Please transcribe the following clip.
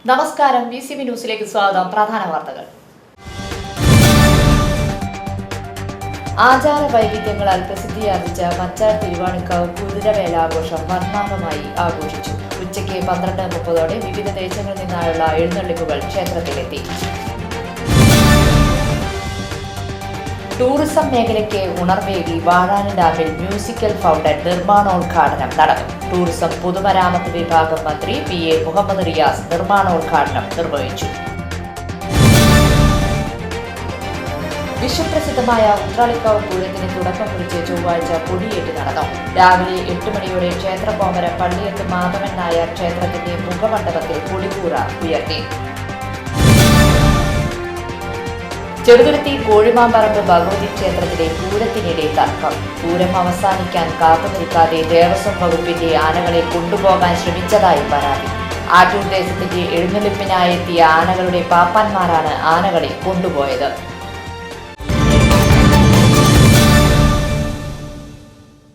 നമസ്കാരം, VCB ന്യൂസിലേക്ക് സ്വാഗതം. പ്രധാന വാർത്തകൾ. ആചാര വൈവിധ്യങ്ങളാൽ പ്രസിദ്ധിയാർജിച്ച മച്ചാർ തിരുവാണിക്കാവ് കുതിരവേലാഘോഷം വർണ്ണാഭമായി ആഘോഷിച്ചു. ഉച്ചയ്ക്ക് 12:30 വിവിധ ദേശങ്ങളിൽ നിന്നായുള്ള എഴുന്നള്ളിപ്പുകൾ ക്ഷേത്രത്തിലെത്തി. ടൂറിസം മേഖലയ്ക്ക് ഉണർവേകി വാഴാനി ഡാമിൽ മ്യൂസിക്കൽ ഫൗണ്ടൻ നിർമ്മാണോദ്ഘാടനം നടന്നു. ടൂറിസം പൊതുമരാമത്ത് വിഭാഗം മന്ത്രി PA മുഹമ്മദ് റിയാസ് നിർമ്മാണോദ്ഘാടനം നിർവഹിച്ചു. വിശ്വപ്രസിദ്ധമായ ഉത്രാളിക്കാവ് പൂരത്തിന് തുടക്കം കുറിച്ച് ചൊവ്വാഴ്ച കൊടിയേറ്റ് നടന്നു. രാവിലെ 8 മണിയോടെ ക്ഷേത്രകോമരം പള്ളിയത്ത് മാധവൻ നായർ ക്ഷേത്രത്തിന്റെ മുഖമണ്ഡപത്തിൽ കൊടിക്കൂറ ഉയർത്തി. ചെറുതുരുത്തി കോഴിമാമ്പറമ്പ് ഭഗവതി ക്ഷേത്രത്തിലെ പൂരത്തിനിടെ തർക്കം. പൂരം അവസാനിക്കാൻ കാത്തുനിൽക്കാതെ ദേവസ്വം വകുപ്പിന്റെ ആനകളെ കൊണ്ടുപോകാൻ ശ്രമിച്ചതായി പരാതി. ആറ്റൂർ ദേശത്തിന്റെ എഴുന്നള്ളിപ്പിനായെത്തിയ ആനകളുടെ പാപ്പാന്മാരാണ് ആനകളെ കൊണ്ടുപോയത്.